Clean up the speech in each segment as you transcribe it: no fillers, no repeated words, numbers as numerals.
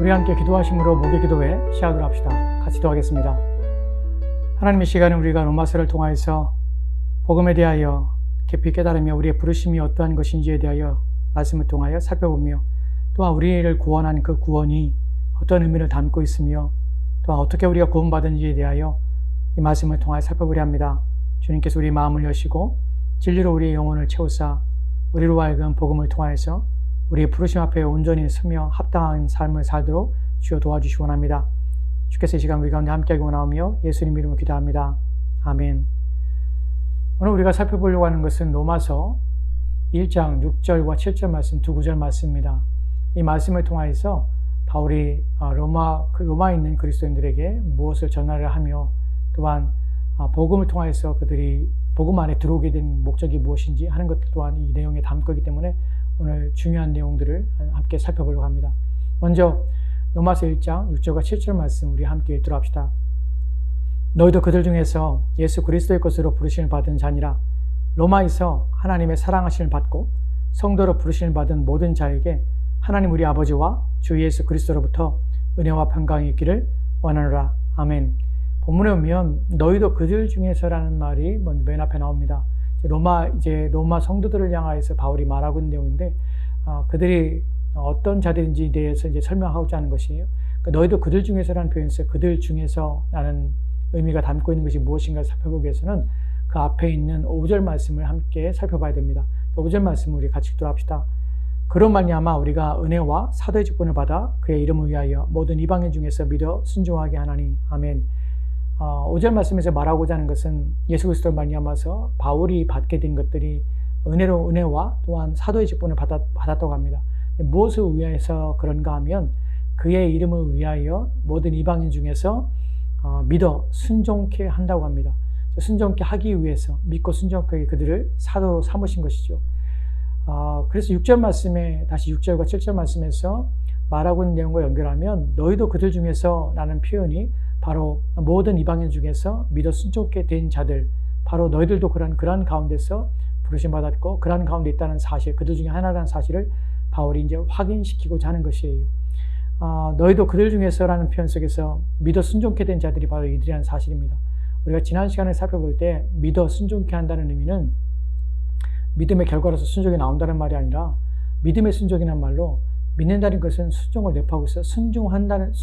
우리 함께 기도하심으로 목요 기도회 시작을 합시다. 같이 기도하겠습니다. 하나님의 시간은 우리가 로마서를 통하여서 복음에 대하여 깊이 깨달으며 우리의 부르심이 어떠한 것인지에 대하여 말씀을 통하여 살펴보며 또한 우리를 구원한 그 구원이 어떤 의미를 담고 있으며 또한 어떻게 우리가 구원받은지에 대하여 이 말씀을 통하여 살펴보려 합니다. 주님께서 우리 마음을 여시고 진리로 우리의 영혼을 채우사 우리로 하여금 복음을 통하여서 우리의 부르심 앞에 온전히 서며 합당한 삶을 살도록 주여 도와주시기 원합니다. 주께서 이 시간 우리 가운데 함께하기 원하오며 예수님 이름으로 기도합니다. 아멘. 오늘 우리가 살펴보려고 하는 것은 로마서 1장 6절과 7절 말씀 두 구절 말씀입니다. 이 말씀을 통하여서 바울이 로마에 있는 그리스도인들에게 무엇을 전하려 하며 또한 복음을 통하여서 그들이 복음 안에 들어오게 된 목적이 무엇인지 하는 것들 또한 이 내용에 담고 있기 때문에 오늘 중요한 내용들을 함께 살펴보려고 합니다. 먼저 로마서 1장 6절과 7절 말씀 우리 함께 읽도록 합시다. 너희도 그들 중에서 예수 그리스도의 것으로 부르심을 받은 자니라. 로마에서 하나님의 사랑하심을 받고 성도로 부르심을 받은 모든 자에게 하나님 우리 아버지와 주 예수 그리스도로부터 은혜와 평강이 있기를 원하노라. 아멘. 본문에 보면 너희도 그들 중에서라는 말이 맨 앞에 나옵니다. 로마 성도들을 향하여서 바울이 말하고 있는 내용인데 그들이 어떤 자들인지에 대해서 이제 설명하고자 하는 것이에요. 그러니까 너희도 그들 중에서라는 표현에서 그들 중에서라는 의미가 담고 있는 것이 무엇인가 살펴보기 위해서는 그 앞에 있는 5절 말씀을 함께 살펴봐야 됩니다. 5절 말씀을 우리 같이 읽도록 그로 말미암아 우리가 은혜와 사도의 직분을 받아 그의 이름을 위하여 모든 이방인 중에서 믿어 순종하게 하나니. 아멘. 5절 말씀에서 말하고자 하는 것은 예수 그리스도를 말미암아서 바울이 받게 된 것들이 은혜와 또한 사도의 직분을 받았다고 합니다. 무엇을 위하여서 그런가 하면 그의 이름을 위하여 모든 이방인 중에서 믿어 순종케 한다고 합니다. 순종케 하기 위해서 믿고 순종케 그들을 사도로 삼으신 것이죠. 그래서 6절 말씀에 다시 6절과 7절 말씀에서 말하고 있는 내용과 연결하면 너희도 그들 중에서 라는 표현이 바로 모든 이방인 중에서 믿어 순종케 된 자들, 바로 너희들도 그러한 가운데서 부르심 받았고 그러한 가운데 있다는 사실, 그들 중에 하나라는 사실을 바울이 이제 확인시키고자 하는 것이에요. 너희도 그들 중에서라는 표현 속에서 믿어 순종케 된 자들이 바로 이들이라는 사실입니다. 우리가 지난 시간에 살펴볼 때 믿어 순종케 한다는 의미는 믿음의 결과로서 순종이 나온다는 말이 아니라 믿음의 순종이라는 말로 믿는다는 것은 순종을 내포하고 있어 순종함으로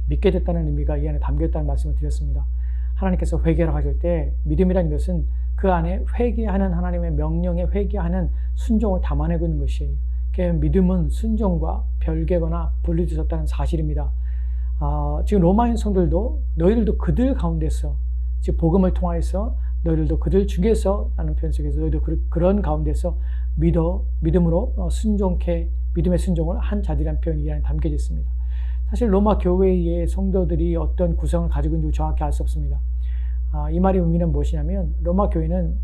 믿게 됐다는 의미가 이 안에 담겨있다는 말씀을 드렸습니다. 하나님께서 회개를 하실 때 믿음이라는 것은 그 안에 회개하는 하나님의 명령에 회개하는 순종을 담아내고 있는 것이에요. 믿음은 순종과 별개거나 분리되었다는 사실입니다. 지금 로마인 성들도 너희들도 그들 가운데서 즉 복음을 통하여서 너희들도 그들 중에서 라는 표현 속에서 너희도 그런 가운데서 믿음으로 순종케 믿음의 순종을 한 자들이라는 표현이 이 안에 담겨져 있습니다. 사실 로마 교회의 성도들이 어떤 구성을 가지고 있는지 정확히 알 수 없습니다. 이 말의 의미는 무엇이냐면 로마 교회는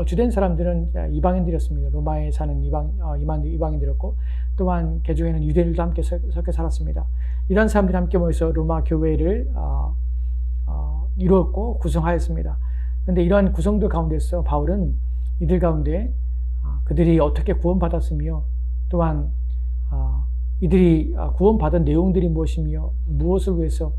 주된 사람들은 이방인들이었습니다. 로마에 사는 이방인들이었고 또한 개중에는 유대인들도 함께 섞여 살았습니다. 이런 사람들이 함께 모여서 로마 교회를 이루었고 구성하였습니다. 그런데 이러한 구성들 가운데서 바울은 이들 가운데 그들이 어떻게 구원받았으며 또한 이들이 구원받은 내용들이 무엇이며 무엇을 위해서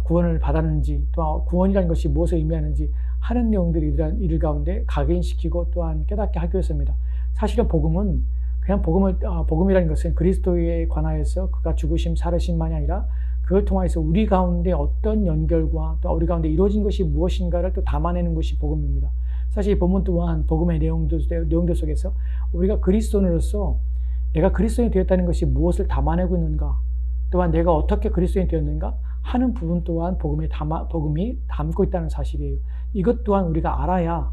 구원을 받았는지 또한 구원이라는 것이 무엇을 의미하는지 하는 내용들이 이들 가운데 각인시키고 또한 깨닫게 하기 위해서입니다. 사실은 복음은 그냥 복음이라는 것은 그리스도에 관하여서 그가 죽으심 살으심만이 아니라 그걸 통해서 우리 가운데 어떤 연결과 또 우리 가운데 이루어진 것이 무엇인가를 또 담아내는 것이 복음입니다. 사실 이 본문 또한 복음의 내용들 속에서 우리가 그리스도인으로서 내가 그리스도인이 되었다는 것이 무엇을 담아내고 있는가, 또한 내가 어떻게 그리스도인이 되었는가 하는 부분 또한 복음이 담고 있다는 사실이에요. 이것 또한 우리가 알아야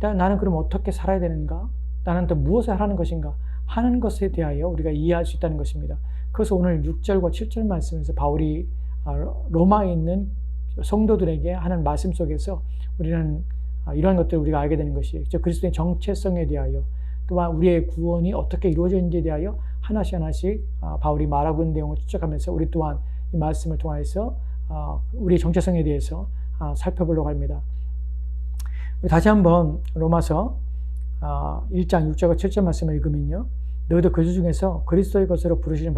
나는 그럼 어떻게 살아야 되는가, 나는 또 무엇을 하는 것인가 하는 것에 대하여 우리가 이해할 수 있다는 것입니다. 그래서 오늘 6절과 7절 말씀에서 바울이 로마에 있는 성도들에게 하는 말씀 속에서 우리는 이러한 것들을 우리가 알게 되는 것이에요. 즉 그리스도의 정체성에 대하여 또한 우리의 구원이 어떻게 이루어졌는지에 대하여 하나씩 바울이 말하고 있는 내용을 추적하면서 우리 또한 이 말씀을 통해서 우리의 정체성에 대해서 살펴보려고 합니다. 우리 다시 한번 로마서 1장 6절과 7절 말씀을 읽으면요. 너희도 그 중에서 그리스도의 것으로 부르심을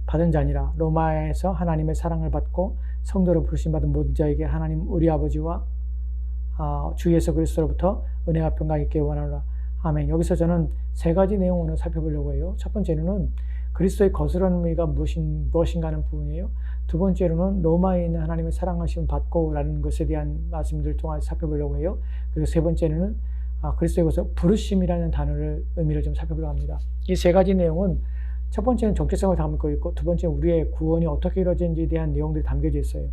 받은 자니라. 로마에서 하나님의 사랑을 받고 성도로 부르심 받은 모든 자에게 하나님 우리 아버지와 주 예수 그리스도로부터 은혜와 평강이 있게 원하노라. 아멘. 여기서 저는 세 가지 내용을 오늘 살펴보려고 해요. 첫 번째로는 그리스도의 거스르는 의미가 무엇인가 하는 부분이에요. 두 번째로는 로마에 있는 하나님의 사랑하심을 받고 라는 것에 대한 말씀들을 통해서 살펴보려고 해요. 그리고 세 번째는 그리스도의 것을 부르심이라는 단어를 의미를 좀 살펴보려고 합니다. 이 세 가지 내용은 첫 번째는 정체성을 담고 있고, 두 번째는 우리의 구원이 어떻게 이루어지는지에 대한 내용들이 담겨져 있어요.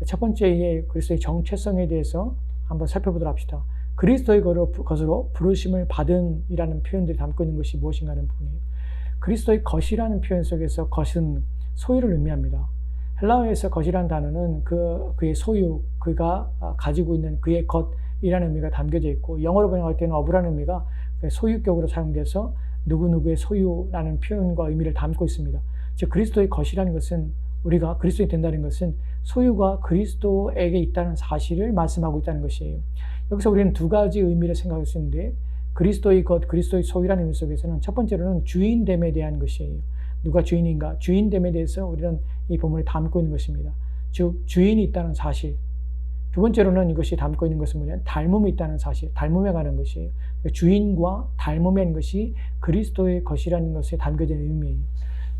첫 번째의 그리스도의 정체성에 대해서 한번 살펴보도록 합시다. 그리스도의 것으로 부르심을 받은 이라는 표현들이 담고 있는 것이 무엇인가 하는 부분이에요. 그리스도의 것이라는 표현 속에서 것은 소유를 의미합니다. 헬라어에서 것이라는 단어는 그의 소유, 그가 가지고 있는 그의 것이라는 의미가 담겨져 있고, 영어로 번역할 때는 어브라는 의미가 소유격으로 사용돼서 누구누구의 소유라는 표현과 의미를 담고 있습니다. 즉 그리스도의 것이라는 것은, 우리가 그리스도인이 된다는 것은 소유가 그리스도에게 있다는 사실을 말씀하고 있다는 것이에요. 여기서 우리는 두 가지 의미를 생각할 수 있는데, 그리스도의 것, 그리스도의 소유라는 의미 속에서는 첫 번째로는 주인됨에 대한 것이에요. 누가 주인인가? 주인됨에 대해서 우리는 이 본문에 담고 있는 것입니다. 즉 주인이 있다는 사실. 두 번째로는 이것이 담고 있는 것은 뭐냐면 닮음이 있다는 사실, 닮음에 관한 것이에요. 주인과 닮음에 관한 것이 그리스도의 것이라는 것에 담겨진 의미예요.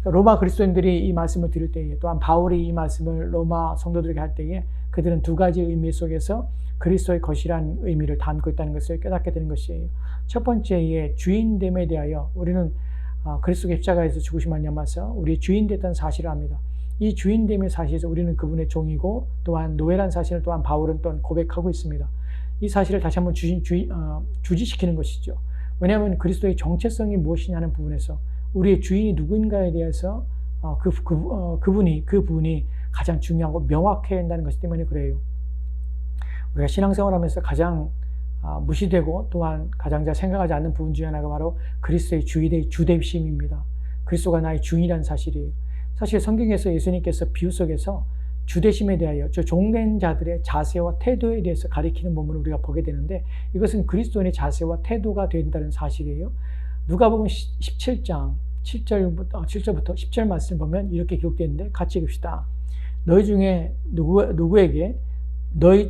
로마 그리스도인들이 이 말씀을 들을 때에, 또한 바울이 이 말씀을 로마 성도들에게 할 때에 그들은 두 가지 의미 속에서 그리스도의 것이라는 의미를 담고 있다는 것을 깨닫게 되는 것이에요. 첫 번째의 주인됨에 대하여 우리는 그리스도의 십자가에서 죽으심을 말미암아서 우리의 주인 됐다는 사실을 압니다. 이 주인됨의 사실에서 우리는 그분의 종이고, 또한 노예라는 사실을 또한 바울은 또한 고백하고 있습니다. 이 사실을 다시 한번 주지시키는 것이죠. 왜냐하면 그리스도의 정체성이 무엇이냐는 부분에서 우리의 주인이 누구인가에 대해서 그분이 가장 중요하고 명확해야 한다는 것 때문에 그래요. 우리가 신앙생활하면서 가장 무시되고 또한 가장 잘 생각하지 않는 부분 중에 하나가 바로 그리스도의 주대심입니다. 그리스도가 나의 주인이라는 사실이에요. 사실 성경에서 예수님께서 비유 속에서 주대심에 대하여, 종된 자들의 자세와 태도에 대해서 가리키는 부분을 우리가 보게 되는데, 이것은 그리스도인의 자세와 태도가 된다는 사실이에요. 누가복음 17장 7절부터 10절 말씀을 보면 이렇게 기록되어 있는데, 같이 읽읍시다. 너희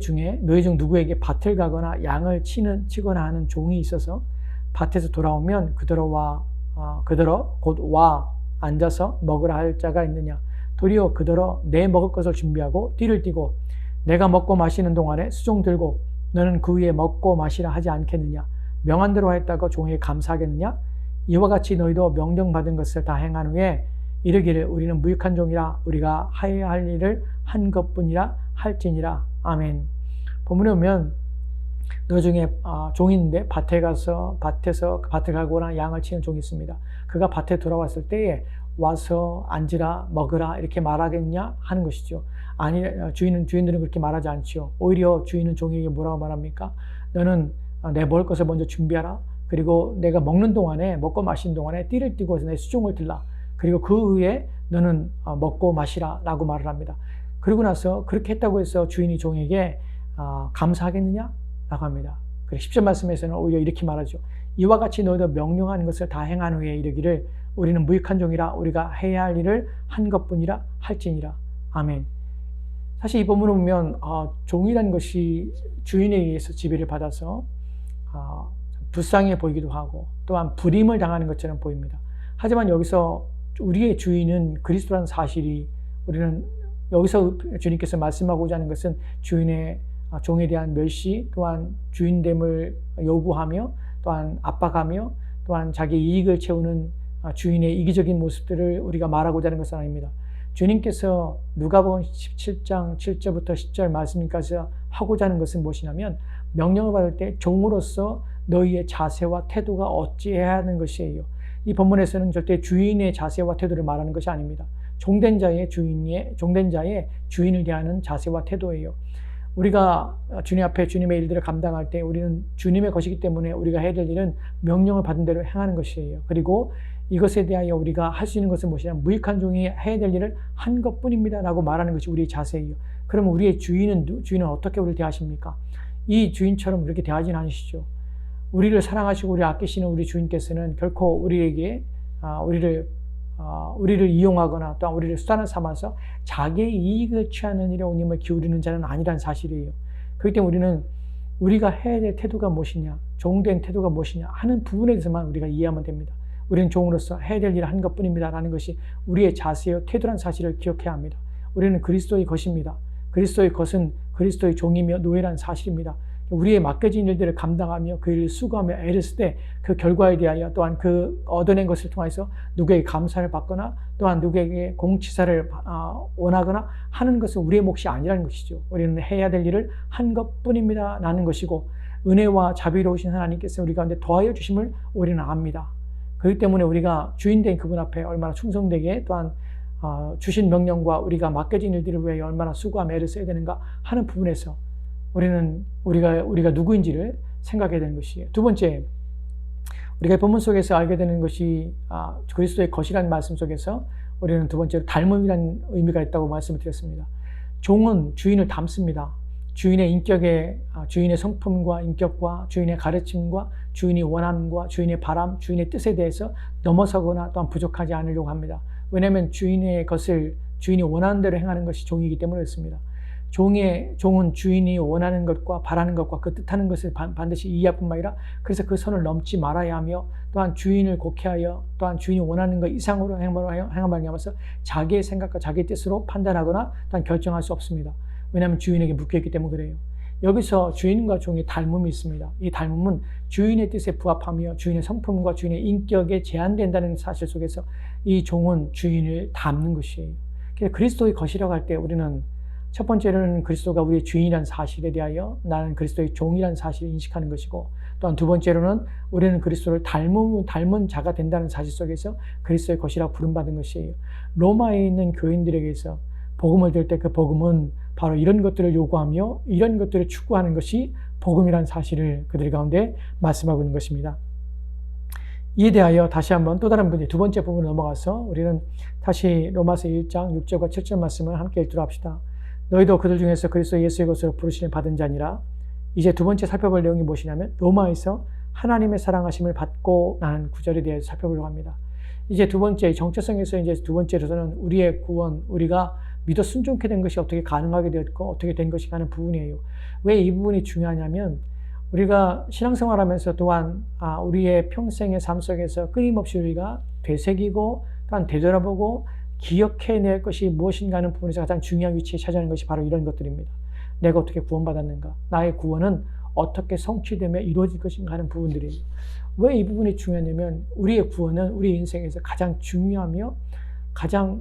중 누구에게 밭을 가거나 양을 치거나 하는 종이 있어서 밭에서 돌아오면 그대로 곧 앉아서 먹으라 할 자가 있느냐? 도리어 그대로 내 먹을 것을 준비하고 띠를 띠고 내가 먹고 마시는 동안에 수종 들고 너는 그 위에 먹고 마시라 하지 않겠느냐? 명한 대로 하였다고 종에게 감사하겠느냐? 이와 같이 너희도 명령받은 것을 다 행한 후에 이르기를 우리는 무익한 종이라, 우리가 하여야 할 일을 한 것뿐이라 할지니라. 아멘. 본문에 보면 너희 중에 종이 있는데 밭에서 밭을 가거나 양을 치는 종이 있습니다. 그가 밭에 돌아왔을 때에 와서 앉으라 먹으라 이렇게 말하겠냐 하는 것이죠. 아니, 주인들은 그렇게 말하지 않지요. 오히려 주인은 종에게 뭐라고 말합니까? 너는 내 먹을 것을 먼저 준비하라. 그리고 내가 먹고 마시는 동안에 띠를 띠고 내 수종을 들라. 그리고 그 후에 너는 먹고 마시라 라고 말을 합니다. 그리고 나서 그렇게 했다고 해서 주인이 종에게 감사하겠느냐? 라고 합니다. 그리고 10절 말씀에서는 오히려 이렇게 말하죠. 이와 같이 너희도 명령하는 것을 다 행한 후에 이르기를 우리는 무익한 종이라, 우리가 해야 할 일을 한 것뿐이라 할지니라. 아멘. 사실 이 본문을 보면 종이라는 것이 주인에 의해서 지배를 받아서 불쌍해 보이기도 하고 또한 불임을 당하는 것처럼 보입니다. 하지만 여기서 우리의 주인은 그리스도라는 사실이, 우리는 여기서 주님께서 말씀하고자 하는 것은 주인의 종에 대한 멸시, 또한 주인됨을 요구하며 또한 압박하며 또한 자기 이익을 채우는 주인의 이기적인 모습들을 우리가 말하고자 하는 것은 아닙니다. 주님께서 누가복음 17장 7절부터 10절 말씀까지 하고자 하는 것은 무엇이냐면, 명령을 받을 때 종으로서 너희의 자세와 태도가 어찌해야 하는 것이에요. 이 본문에서는 절대 주인의 자세와 태도를 말하는 것이 아닙니다. 종된 자의 주인을 대하는 자세와 태도예요. 우리가 주님 앞에 주님의 일들을 감당할 때 우리는 주님의 것이기 때문에 우리가 해야 될 일은 명령을 받은 대로 행하는 것이에요. 그리고 이것에 대하여 우리가 할 수 있는 것은 무엇이냐면, 무익한 종이 해야 될 일을 한 것뿐입니다 라고 말하는 것이 우리의 자세예요. 그러면 우리의 주인은 어떻게 우리를 대하십니까? 이 주인처럼 그렇게 대하지는 않으시죠. 우리를 사랑하시고 우리 아끼시는 우리 주인께서는 결코 우리에게 우리를 이용하거나 또한 우리를 수단을 삼아서 자기의 이익을 취하는 일에 온 힘을 기울이는 자는 아니란 사실이에요. 그렇기 때문에 우리는 우리가 해야 될 태도가 무엇이냐, 종된 태도가 무엇이냐 하는 부분에 대해서만 우리가 이해하면 됩니다. 우리는 종으로서 해야 될 일을 한 것뿐입니다 라는 것이 우리의 자세요, 태도란 사실을 기억해야 합니다. 우리는 그리스도의 것입니다. 그리스도의 것은 그리스도의 종이며 노예라는 사실입니다. 우리의 맡겨진 일들을 감당하며 그 일을 수고하며 애를 쓸 때 그 결과에 대하여 또한 그 얻어낸 것을 통해서 누구에게 감사를 받거나 또한 누구에게 공치사를 원하거나 하는 것은 우리의 몫이 아니라는 것이죠. 우리는 해야 될 일을 한 것뿐입니다 라는 것이고, 은혜와 자비로우신 하나님께서 우리 가운데 더하여 주심을 우리는 압니다. 그렇기 때문에 우리가 주인된 그분 앞에 얼마나 충성되게, 또한 주신 명령과 우리가 맡겨진 일들을 위해 얼마나 수고하며 애를 써야 되는가 하는 부분에서 우리가 누구인지를 생각해야 되는 것이에요. 두 번째, 우리가 본문 속에서 알게 되는 것이 그리스도의 것이라는 말씀 속에서 우리는 두 번째로 닮음이라는 의미가 있다고 말씀을 드렸습니다. 종은 주인을 닮습니다. 주인의 인격에, 주인의 성품과 인격과 주인의 가르침과 주인이 원함과 주인의 바람, 주인의 뜻에 대해서 넘어서거나 또한 부족하지 않으려고 합니다. 왜냐하면 주인의 것을 주인이 원하는 대로 행하는 것이 종이기 때문에 그렇습니다. 종은 주인이 원하는 것과 바라는 것과 그 뜻하는 것을 반드시 이해할 뿐만 아니라 그래서 그 선을 넘지 말아야 하며, 또한 주인을 곡해하여 또한 주인이 원하는 것 이상으로 행함을 하면서 자기의 생각과 자기의 뜻으로 판단하거나 또한 결정할 수 없습니다. 왜냐하면 주인에게 묶여있기 때문에 그래요. 여기서 주인과 종의 닮음이 있습니다. 이 닮음은 주인의 뜻에 부합하며 주인의 성품과 주인의 인격에 제한된다는 사실 속에서 이 종은 주인을 닮는 것이에요. 그래서 그리스도의 것이라고 할 때 우리는 첫 번째로는 그리스도가 우리의 주인이라는 사실에 대하여 나는 그리스도의 종이라는 사실을 인식하는 것이고, 또한 두 번째로는 우리는 그리스도를 닮은 자가 된다는 사실 속에서 그리스도의 것이라고 부름받은 것이에요. 로마에 있는 교인들에게서 복음을 들을 때 그 복음은 바로 이런 것들을 요구하며 이런 것들을 추구하는 것이 복음이라는 사실을 그들 가운데 말씀하고 있는 것입니다. 이에 대하여 다시 한번 또 다른 두 번째 부분으로 넘어가서 우리는 다시 로마서 1장 6절과 7절 말씀을 함께 읽도록 합시다. 너희도 그들 중에서 그리스도 예수의 것으로 부르심을 받은 자니라. 이제 두 번째 살펴볼 내용이 무엇이냐면 로마에서 하나님의 사랑하심을 받고 라는 구절에 대해서 살펴보려고 합니다. 이제 두 번째, 정체성에서 이제 두 번째로서는 우리의 구원, 우리가 믿어 순종케 된 것이 어떻게 가능하게 되었고 어떻게 된 것인가 하는 부분이에요. 왜 이 부분이 중요하냐면 우리가 신앙생활하면서 또한 우리의 평생의 삶 속에서 끊임없이 우리가 되새기고 또한 되돌아보고 기억해낼 것이 무엇인가 하는 부분에서 가장 중요한 위치에 차지하는 것이 바로 이런 것들입니다. 내가 어떻게 구원받았는가? 나의 구원은 어떻게 성취되며 이루어질 것인가 하는 부분들이에요. 왜 이 부분이 중요하냐면 우리의 구원은 우리 인생에서 가장 중요하며 가장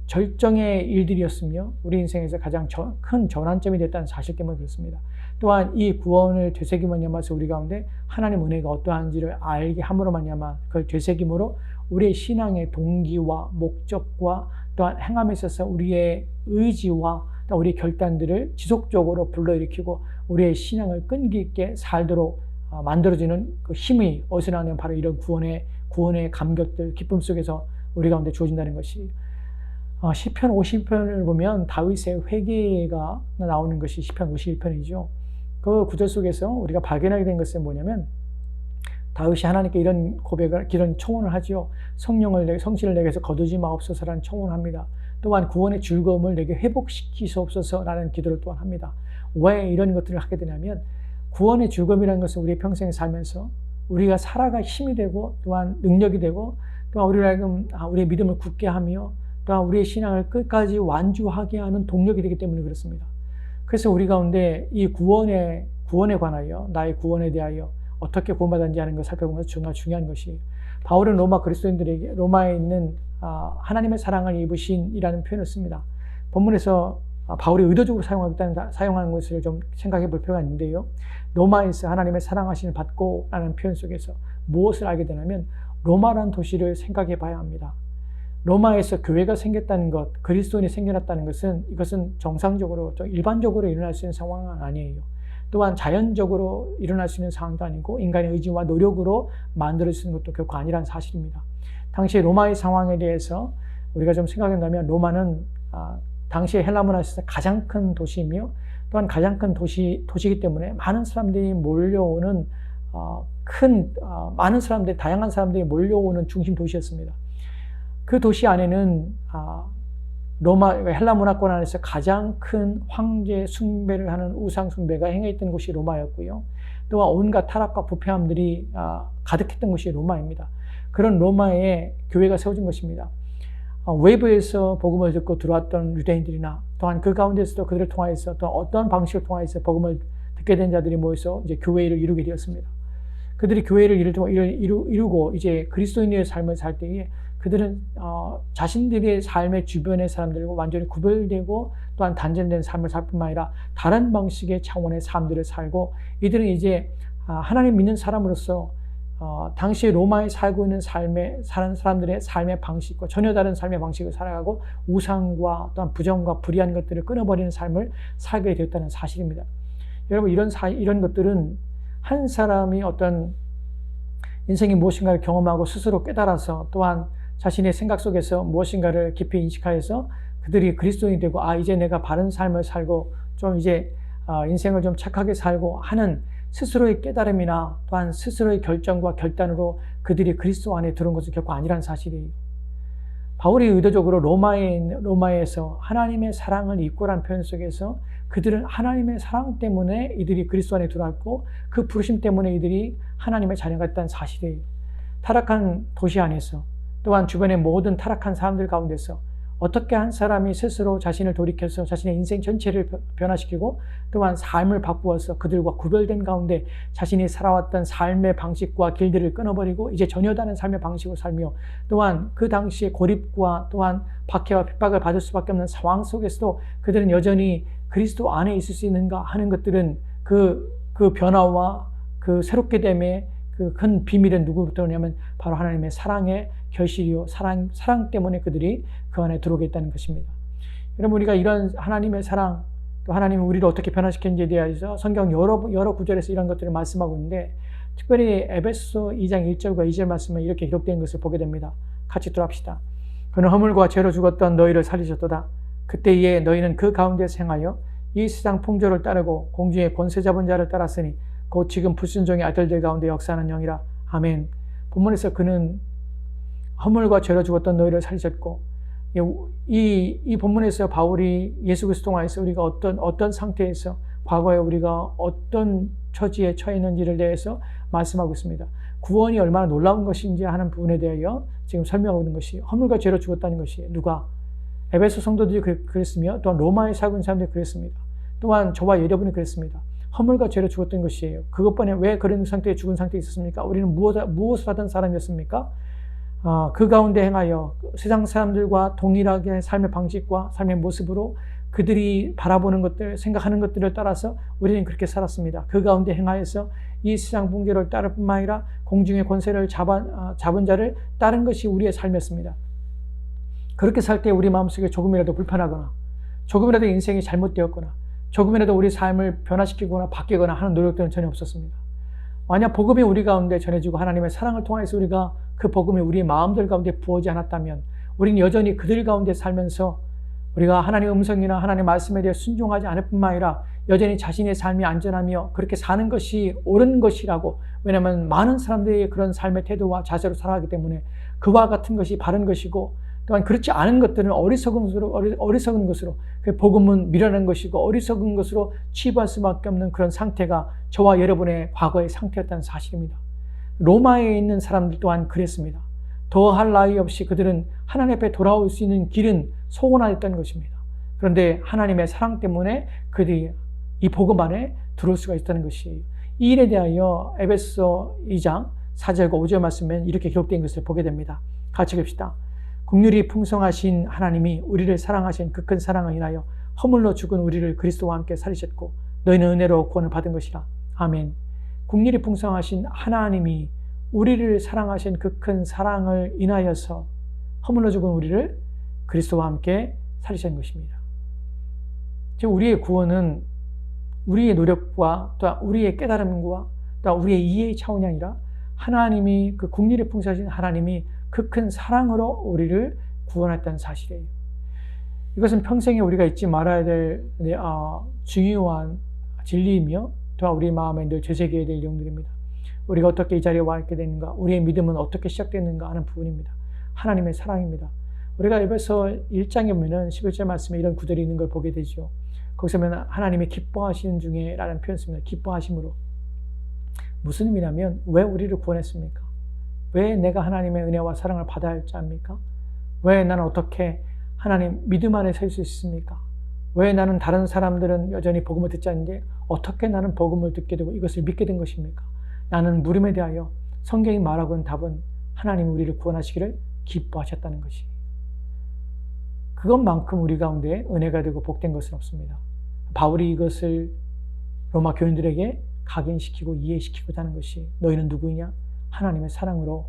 절정의 일들이었으며 우리 인생에서 가장 큰 전환점이 됐다는 사실 때문에 그렇습니다. 또한 이 구원을 되새김으로 말미암아서 우리 가운데 하나님의 은혜가 어떠한지를 알게 함으로 말미암아 그걸 되새김으로 우리의 신앙의 동기와 목적과 또한 행함에 있어서 우리의 의지와 또 우리의 결단들을 지속적으로 불러일으키고 우리의 신앙을 끈기 있게 살도록 만들어지는 그 힘이 어디서 나오냐면 바로 이런 구원의 감격들, 기쁨 속에서 우리 가운데 주어진다는 것이 시편 50편을 보면 다윗의 회개가 나오는 것이 시편 51편이죠. 그 구절 속에서 우리가 발견하게 된 것은 뭐냐면 다윗이 하나님께 이런 고백을, 이런 청원을 하지요. 성신을 내게서 거두지 마옵소서라는 청원을 합니다. 또한 구원의 즐거움을 내게 회복시키소서라는 기도를 또한 합니다. 왜 이런 것들을 하게 되냐면 구원의 즐거움이라는 것은 우리의 평생에 살면서 우리가 살아갈 힘이 되고 또한 능력이 되고 또한 우리의 믿음을 굳게 하며 또한 우리의 신앙을 끝까지 완주하게 하는 동력이 되기 때문에 그렇습니다. 그래서 우리 가운데 이 구원에 관하여 나의 구원에 대하여 어떻게 구원받았는지 하는 것을 살펴보면서 정말 중요한 것이 바울은 로마 그리스도인들에게 로마에 있는 하나님의 사랑을 입으신이라는 표현을 씁니다. 본문에서 바울이 의도적으로 사용하는 것을 좀 생각해 볼 필요가 있는데요. 로마에서 하나님의 사랑하심을 받고 라는 표현 속에서 무엇을 알게 되냐면 로마라는 도시를 생각해 봐야 합니다. 로마에서 교회가 생겼다는 것, 그리스도인이 생겨났다는 것은 이것은 정상적으로 일반적으로 일어날 수 있는 상황은 아니에요. 또한 자연적으로 일어날 수 있는 상황도 아니고 인간의 의지와 노력으로 만들어지는 것도 결코 아니라는 사실입니다. 당시 로마의 상황에 대해서 우리가 좀 생각한다면 로마는 당시 헬라 문화에서 가장 큰 도시이며 또한 가장 큰 도시이기 때문에 많은 사람들이 몰려오는 다양한 사람들이 몰려오는 중심 도시였습니다. 그 도시 안에는 헬라 문화권 안에서 가장 큰 황제 숭배를 하는 우상 숭배가 행해있던 곳이 로마였고요. 또한 온갖 타락과 부패함들이 가득했던 곳이 로마입니다. 그런 로마에 교회가 세워진 것입니다. 외부에서 복음을 듣고 들어왔던 유대인들이나 또한 그 가운데서도 그들을 통하여서 또 어떤 방식을 통하여서 복음을 듣게 된 자들이 모여서 이제 교회를 이루게 되었습니다. 그들이 교회를 이루고 이제 그리스도인의 삶을 살 때에 그들은 자신들의 삶의 주변의 사람들과 완전히 구별되고 또한 단절된 삶을 살 뿐만 아니라 다른 방식의 차원의 삶들을 살고, 이들은 이제 하나님 믿는 사람으로서 당시 로마에 살고 있는 사는 사람들의 삶의 방식과 전혀 다른 삶의 방식을 살아가고 우상과 또한 부정과 불의한 것들을 끊어버리는 삶을 살게 되었다는 사실입니다. 여러분, 이런 것들은 한 사람이 어떤 인생이 무엇인가를 경험하고 스스로 깨달아서 또한 자신의 생각 속에서 무엇인가를 깊이 인식하여서 그들이 그리스도인이 되고 이제 내가 바른 삶을 살고 좀 이제 인생을 좀 착하게 살고 하는 스스로의 깨달음이나 또한 스스로의 결정과 결단으로 그들이 그리스도 안에 들어온 것은 결코 아니라는 사실이에요. 바울이 의도적으로 로마에서 하나님의 사랑을 입고란 표현 속에서 그들은 하나님의 사랑 때문에 이들이 그리스도 안에 들어왔고 그 부르심 때문에 이들이 하나님의 자녀가 됐다는 사실이에요. 타락한 도시 안에서 또한 주변의 모든 타락한 사람들 가운데서 어떻게 한 사람이 스스로 자신을 돌이켜서 자신의 인생 전체를 변화시키고 또한 삶을 바꾸어서 그들과 구별된 가운데 자신이 살아왔던 삶의 방식과 길들을 끊어버리고 이제 전혀 다른 삶의 방식으로 살며, 또한 그 당시에 고립과 또한 박해와 핍박을 받을 수밖에 없는 상황 속에서도 그들은 여전히 그리스도 안에 있을 수 있는가 하는 것들은 그 변화와 그 새롭게 됨의 그 큰 비밀은 누구부터 오냐면 바로 하나님의 사랑의 결실이요, 사랑 때문에 그들이 그 안에 들어오겠다는 것입니다. 여러분, 우리가 이런 하나님의 사랑, 또 하나님이 우리를 어떻게 변화시켰는지에 대해서 성경 여러 구절에서 이런 것들을 말씀하고 있는데, 특별히 에베소 2장 1절과 2절 말씀에 이렇게 기록된 것을 보게 됩니다. 같이 들어갑시다. 그는 허물과 죄로 죽었던 너희를 살리셨도다. 그때에 너희는 그 가운데서 행하여 이 세상 풍조를 따르고 공중의 권세 잡은 자를 따랐으니 곧 지금 불순종의 아들들 가운데 역사하는 영이라. 아멘. 본문에서 그는 허물과 죄로 죽었던 너희를 살리셨고, 이 본문에서 바울이 예수 그리스도 통하여서 우리가 어떤 상태에서 과거에 우리가 어떤 처지에 처해 있는지를 대해서 말씀하고 있습니다. 구원이 얼마나 놀라운 것인지 하는 부분에 대하여 지금 설명하고 있는 것이, 허물과 죄로 죽었다는 것이 누가? 에베소 성도들이 그랬으며 또한 로마에 살고 있는 사람들이 그랬습니다. 또한 저와 여러분이 그랬습니다. 허물과 죄로 죽었던 것이에요. 그것뿐에 왜 그런 상태에 죽은 상태에 있었습니까? 우리는 무엇을 하던 사람이었습니까? 그 가운데 행하여 세상 사람들과 동일하게 삶의 방식과 삶의 모습으로 그들이 바라보는 것들, 생각하는 것들을 따라서 우리는 그렇게 살았습니다. 그 가운데 행하여서 이 세상 풍조를 따를 뿐만 아니라 공중의 권세를 잡은 자를 따른 것이 우리의 삶이었습니다. 그렇게 살 때 우리 마음속에 조금이라도 불편하거나 조금이라도 인생이 잘못되었거나 조금이라도 우리 삶을 변화시키거나 바뀌거나 하는 노력들은 전혀 없었습니다. 만약 복음이 우리 가운데 전해지고 하나님의 사랑을 통해서 우리가 그 복음이 우리의 마음들 가운데 부어지 않았다면 우리는 여전히 그들 가운데 살면서 우리가 하나님의 음성이나 하나님의 말씀에 대해 순종하지 않을 뿐만 아니라 여전히 자신의 삶이 안전하며 그렇게 사는 것이 옳은 것이라고, 왜냐하면 많은 사람들이 그런 삶의 태도와 자세로 살아가기 때문에 그와 같은 것이 바른 것이고, 또한 그렇지 않은 것들은 어리석은 것으로 그 복음은 미련한 것이고 어리석은 것으로 치부할 수밖에 없는 그런 상태가 저와 여러분의 과거의 상태였다는 사실입니다. 로마에 있는 사람들 또한 그랬습니다. 더할 나위 없이 그들은 하나님 앞에 돌아올 수 있는 길은 소원하였던 것입니다. 그런데 하나님의 사랑 때문에 그들이 이 복음 안에 들어올 수가 있다는 것이에요. 이 일에 대하여 에베소 2장 4절과 5절 말씀에 이렇게 기록된 것을 보게 됩니다. 같이 봅시다. 긍휼이 풍성하신 하나님이 우리를 사랑하신 그 큰 사랑을 인하여 허물로 죽은 우리를 그리스도와 함께 살리셨고 너희는 은혜로 구원을 받은 것이라. 아멘. 긍휼이 풍성하신 하나님이 우리를 사랑하신 그 큰 사랑을 인하여서 허물로 죽은 우리를 그리스도와 함께 살리신 것입니다. 즉 우리의 구원은 우리의 노력과 또 우리의 깨달음과 또 우리의 이해의 차원이 아니라 하나님이 그 긍휼이 풍성하신 하나님이 그 큰 사랑으로 우리를 구원했다는 사실이에요. 이것은 평생에 우리가 잊지 말아야 될 중요한 진리이며 또한 우리 마음에 늘 되새겨야 될 내용들입니다. 우리가 어떻게 이 자리에 와 있게 되는가, 우리의 믿음은 어떻게 시작됐는가 하는 부분입니다. 하나님의 사랑입니다. 우리가 에베소 1장에 보면은 11절 말씀에 이런 구절이 있는 걸 보게 되죠. 거기서 보면 하나님이 기뻐하시는 중에 라는 표현을 씁니다. 기뻐하심으로. 무슨 의미냐면 왜 우리를 구원했습니까? 왜 내가 하나님의 은혜와 사랑을 받아야 할지 압니까? 왜 나는 어떻게 하나님 믿음 안에 설 수 있습니까? 왜 나는 다른 사람들은 여전히 복음을 듣지 않는데 어떻게 나는 복음을 듣게 되고 이것을 믿게 된 것입니까? 나는 물음에 대하여 성경이 말하고 있는 답은 하나님이 우리를 구원하시기를 기뻐하셨다는 것이. 그것만큼 우리 가운데 은혜가 되고 복된 것은 없습니다. 바울이 이것을 로마 교인들에게 각인시키고 이해시키고자 하는 것이 너희는 누구이냐? 하나님의 사랑으로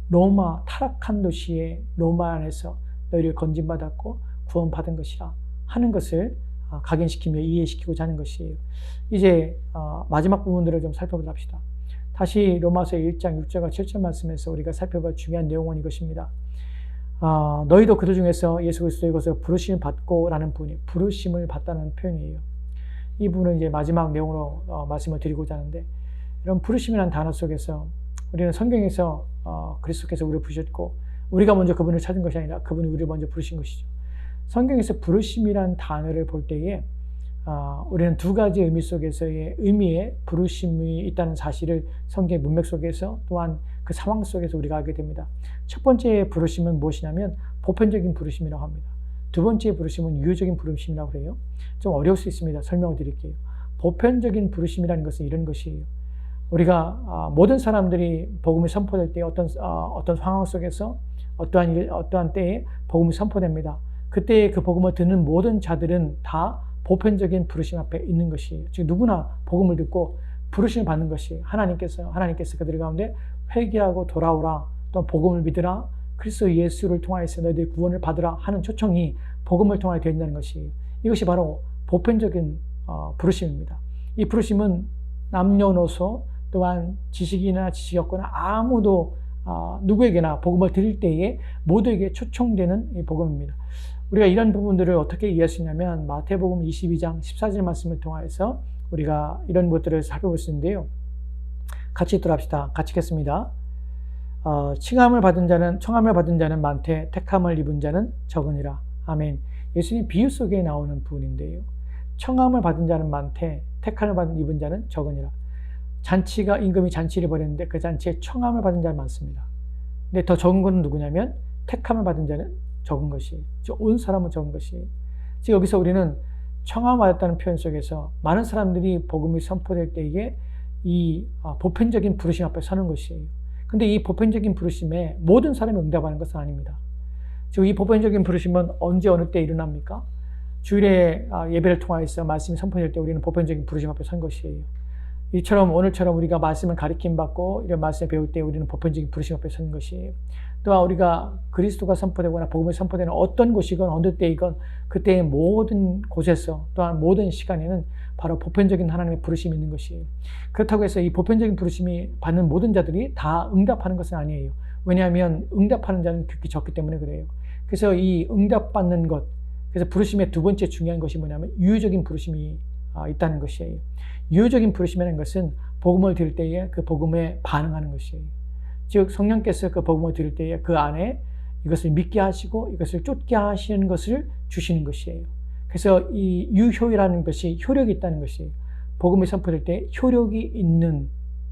로마 타락한 도시의 로마 안에서 너희를 건진받았고 구원받은 것이라 하는 것을 각인시키며 이해시키고자 하는 것이에요. 이제 마지막 부분들을 좀 살펴보도록 합시다. 다시 로마서 1장 6절과 7절 말씀에서 우리가 살펴볼 중요한 내용은 이것입니다. 너희도 그들 중에서 예수 그리스도의 것으로 부르심을 받고 라는 부분이 부르심을 받다는 표현이에요. 이 부분은 이제 마지막 내용으로 말씀을 드리고자 하는데 이런 부르심이라는 단어 속에서 우리는 성경에서 그리스도께서 우리를 부르셨고 우리가 먼저 그분을 찾은 것이 아니라 그분이 우리를 먼저 부르신 것이죠. 성경에서 부르심이라는 단어를 볼 때에 우리는 두 가지 의미 속에서의 의미의 부르심이 있다는 사실을 성경의 문맥 속에서 또한 그 상황 속에서 우리가 알게 됩니다. 첫 번째 부르심은 무엇이냐면 보편적인 부르심이라고 합니다. 두 번째 부르심은 유효적인 부르심이라고 그래요. 좀 어려울 수 있습니다. 설명을 드릴게요. 보편적인 부르심이라는 것은 이런 것이에요. 우리가 모든 사람들이 복음이 선포될 때 어떤 상황 속에서 어떠한 때에 복음이 선포됩니다. 그때 그 복음을 듣는 모든 자들은 다 보편적인 부르심 앞에 있는 것이에요. 즉 누구나 복음을 듣고 부르심을 받는 것이 하나님께서 그들 가운데 회개하고 돌아오라, 또 복음을 믿으라, 그리스도 예수를 통하여서 너희들이 구원을 받으라 하는 초청이 복음을 통하여 되어진다는 것이에요. 이것이 바로 보편적인 부르심입니다. 이 부르심은 남녀노소 또한 지식이나 지식이 없거나 아무도 누구에게나 복음을 드릴 때에 모두에게 초청되는 이 복음입니다. 우리가 이런 부분들을 어떻게 이해할 수 있냐면 마태복음 22장 14절 말씀을 통해서 우리가 이런 것들을 살펴볼 수 있는데요. 같이 읽도록 합시다. 같이 읽겠습니다. 청함을 받은 자는 많되 택함을 입은 자는 적으니라. 아멘. 예수님 비유 속에 나오는 부분인데요. 청함을 받은 자는 많되 택함을 입은 자는 적으니라. 임금이 잔치를 벌였는데 그 잔치에 청함을 받은 자는 많습니다. 근데 더 적은 것은 누구냐면 택함을 받은 자는 적은 것이, 온 사람은 적은 것이. 즉 여기서 우리는 청함을 받았다는 표현 속에서 많은 사람들이 복음이 선포될 때에 이 보편적인 부르심 앞에 서는 것이에요. 근데 이 보편적인 부르심에 모든 사람이 응답하는 것은 아닙니다. 즉 이 보편적인 부르심은 언제 어느 때 일어납니까? 주일에 예배를 통하여서 말씀이 선포될 때 우리는 보편적인 부르심 앞에 선 것이에요. 오늘처럼 우리가 말씀을 가르침 받고 이런 말씀을 배울 때 우리는 보편적인 부르심 앞에 서는 것이에요. 또한 우리가 그리스도가 선포되거나 복음이 선포되는 어떤 곳이건 어느 때이건 그때의 모든 곳에서 또한 모든 시간에는 바로 보편적인 하나님의 부르심이 있는 것이에요. 그렇다고 해서 이 보편적인 부르심이 받는 모든 자들이 다 응답하는 것은 아니에요. 왜냐하면 응답하는 자는 극히 적기 때문에 그래요. 그래서 이 응답받는 것, 그래서 부르심의 두 번째 중요한 것이 뭐냐면 유효적인 부르심이 있다는 것이에요. 유효적인 부르심이라는 것은 복음을 들을 때에 그 복음에 반응하는 것이에요. 즉 성령께서 그 복음을 들을 때에 그 안에 이것을 믿게 하시고 이것을 쫓게 하시는 것을 주시는 것이에요. 그래서 이 유효라는 것이 효력이 있다는 것이에요. 복음이 선포될 때 효력이 있는,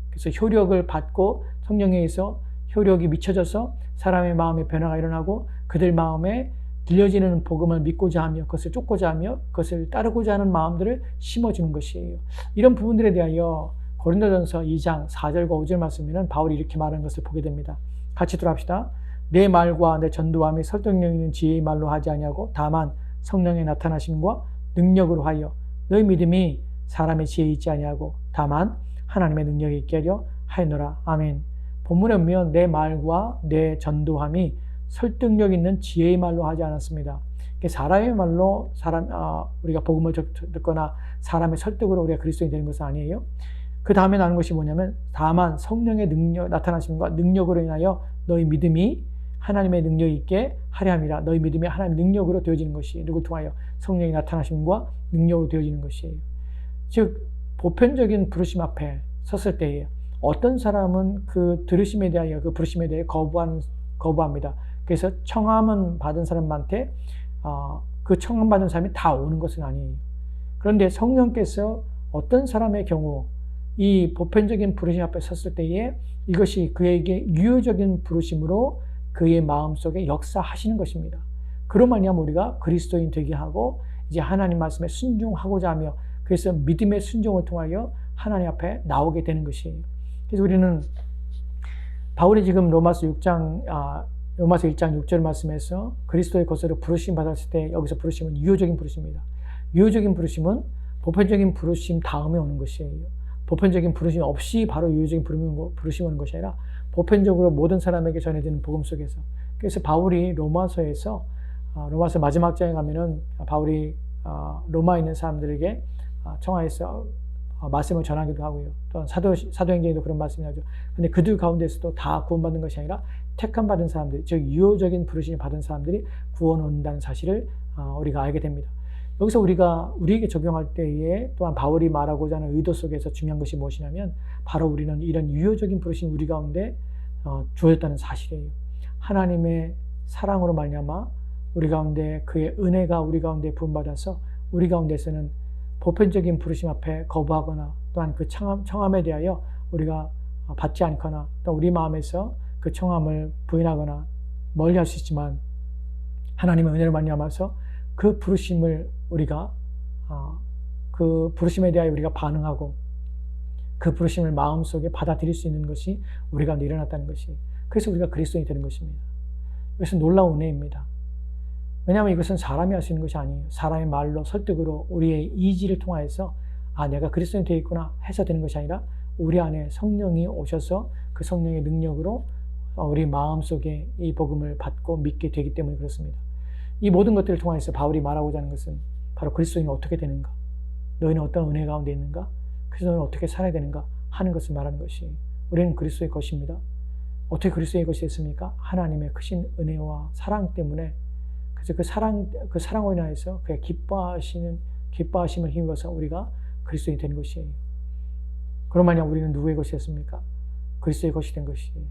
그래서 효력을 받고 성령에 의해서 효력이 미쳐져서 사람의 마음에 변화가 일어나고 그들 마음에 들려지는 복음을 믿고자 하며 그것을 쫓고자 하며 그것을 따르고자 하는 마음들을 심어주는 것이에요. 이런 부분들에 대하여 고린도전서 2장 4절과 5절 말씀에는 바울이 이렇게 말하는 것을 보게 됩니다. 같이 들어갑시다. 내 말과 내 전도함이 설득력 있는 지혜의 말로 하지 아니하고 다만 성령의 나타나심과 능력으로 하여 너희 믿음이 사람의 지혜에 있지 아니하고 다만 하나님의 능력이 있게 하려 하였노라. 아멘. 본문에 보면 내 말과 내 전도함이 설득력 있는 지혜의 말로 하지 않았습니다. 사람의 말로 우리가 복음을 듣거나 사람의 설득으로 우리가 그리스도인이 되는 것은 아니에요. 그 다음에 나오는 것이 뭐냐면 다만 성령의 능력 나타나심과 능력으로 인하여 너희 믿음이 하나님의 능력이 있게 하려 함이라. 너희 믿음이 하나님의 능력으로 되어지는 것이 누구를 통하여 성령의 나타나심과 능력으로 되어지는 것이에요. 즉 보편적인 부르심 앞에 섰을 때에 어떤 사람은 그 들으심에 대하여 그 부르심에 대해 거부합니다. 그래서 청함은 받은 사람한테 그 청함 받은 사람이 다 오는 것은 아니에요. 그런데 성령께서 어떤 사람의 경우 이 보편적인 부르심 앞에 섰을 때에 이것이 그에게 유효적인 부르심으로 그의 마음속에 역사하시는 것입니다. 그로 말미암아 우리가 그리스도인 되게 하고 이제 하나님 말씀에 순종하고자 하며 그래서 믿음의 순종을 통하여 하나님 앞에 나오게 되는 것이에요. 그래서 우리는 바울이 지금 로마서 1장 6절 말씀에서 그리스도의 것으로 부르심 받았을 때 여기서 부르심은 유효적인 부르심입니다. 유효적인 부르심은 보편적인 부르심 다음에 오는 것이에요. 보편적인 부르심 없이 바로 유효적인 부르심이 오는 것이 아니라 보편적으로 모든 사람에게 전해지는 복음 속에서. 그래서 바울이 로마서 마지막 장에 가면은 바울이 로마에 있는 사람들에게 청하에서 말씀을 전하기도 하고요. 또 사도행전에도 그런 말씀이 나오죠. 근데 그들 가운데서도 다 구원받는 것이 아니라 택함 받은 사람들, 즉 유효적인 부르심을 받은 사람들이 구원 얻는다는 사실을 우리가 알게 됩니다. 여기서 우리가 우리에게 적용할 때에 또한 바울이 말하고자 하는 의도 속에서 중요한 것이 무엇이냐면 바로 우리는 이런 유효적인 부르심이 우리 가운데 주어졌다는 사실이에요. 하나님의 사랑으로 말미암아 우리 가운데 그의 은혜가 우리 가운데 부음받아서 우리 가운데서는 보편적인 부르심 앞에 거부하거나 또한 그 청함에 대하여 우리가 받지 않거나 또 우리 마음에서 그 청함을 부인하거나 멀리할 수 있지만 하나님의 은혜로 말미암아서 그 부르심을 우리가 그 부르심에 대하여 우리가 반응하고 그 부르심을 마음속에 받아들일 수 있는 것이 우리 가운데 일어났다는 것이, 그래서 우리가 그리스도인이 되는 것입니다. 이것은 놀라운 은혜입니다. 왜냐하면 이것은 사람이 할 수 있는 것이 아니에요. 사람의 말로 설득으로 우리의 이지를 통하여서 내가 그리스도인이 되어 있구나 해서 되는 것이 아니라 우리 안에 성령이 오셔서 그 성령의 능력으로 우리 마음속에 이 복음을 받고 믿게 되기 때문에 그렇습니다. 이 모든 것들을 통해서 바울이 말하고자 하는 것은 바로 그리스도인이 어떻게 되는가, 너희는 어떤 은혜 가운데 있는가, 그래서 너희는 어떻게 살아야 되는가 하는 것을 말하는 것이에요. 우리는 그리스도의 것입니다. 어떻게 그리스도의 것이 됐습니까? 하나님의 크신 은혜와 사랑 때문에, 그래서 그 사랑으로 인하여서 그의 기뻐하심을 힘입어서 우리가 그리스도인이 된 것이에요. 그럼 만약 우리는 누구의 것이 됐습니까? 그리스도의 것이 된 것이에요.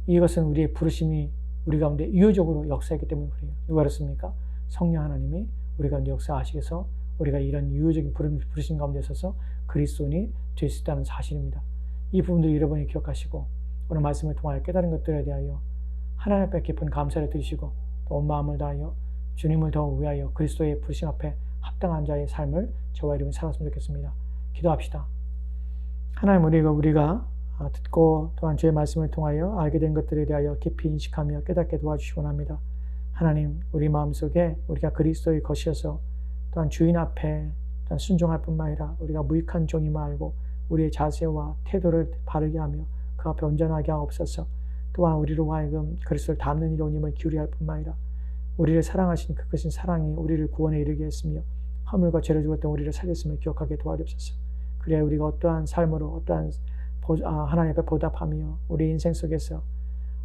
이것은 우리의 부르심이 우리 가운데 유효적으로 역사했기 때문에 그래요. 누가 그렇습니까? 성령 하나님이 우리 가운데 역사하시면서 우리가 이런 유효적인 부르심 가운데 있어서 그리스도인이 될 수 있다는 사실입니다. 이 부분도 여러분이 기억하시고 오늘 말씀을 통하여 깨달은 것들에 대하여 하나님 앞에 깊은 감사를 드리시고 또 온 마음을 다하여 주님을 더 위하여 그리스도의 부르심 앞에 합당한 자의 삶을 저와 여러분이 살았으면 좋겠습니다. 기도합시다. 하나님, 우리가 듣고 또한 주의 말씀을 통하여 알게 된 것들에 대하여 깊이 인식하며 깨닫게 도와주시기 원합니다. 하나님, 우리 마음속에 우리가 그리스도의 것이어서 또한 주인 앞에 또한 순종할 뿐만 아니라 우리가 무익한 종임을 알고 우리의 자세와 태도를 바르게 하며 그 앞에 온전하게 하옵소서. 또한 우리로 하여금 그리스도를 닮는 일원임을 기울여야 할 뿐만 아니라 우리를 사랑하신 그 크신 사랑이 우리를 구원에 이르게 했으며 허물과 죄를 죽었던 우리를 살렸음을 기억하게 도와주옵소서. 그래야 우리가 어떠한 삶으로 어떠한 하나님 앞에 보답하며 우리 인생 속에서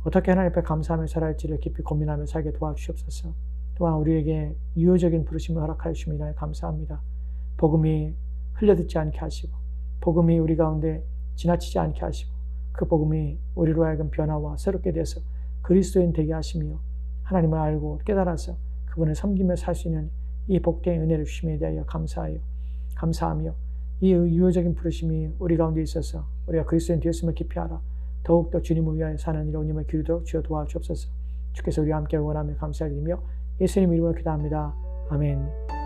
어떻게 하나님 앞에 감사하며 살아야 할지를 깊이 고민하며 살게 도와주시옵소서. 또한 우리에게 유효적인 부르심을 허락하여 주시며 감사합니다. 복음이 흘려듣지 않게 하시고 복음이 우리 가운데 지나치지 않게 하시고 그 복음이 우리로 하여금 변화와 새롭게 돼서 그리스도인 되게 하시며 하나님을 알고 깨달아서 그분을 섬기며 살 수 있는 이 복된 은혜를 주심에 대하여 감사하며 이 유효적인 부르심이 우리 가운데 있어서 우리가 그리스도인 되었음을 깊이 알아 더욱더 주님을 위하여 사는 일원임을 기도록 주여 도와주옵소서. 주께서 우리와 함께 원하며 감사드리며 예수님 이름으로 기도합니다. 아멘.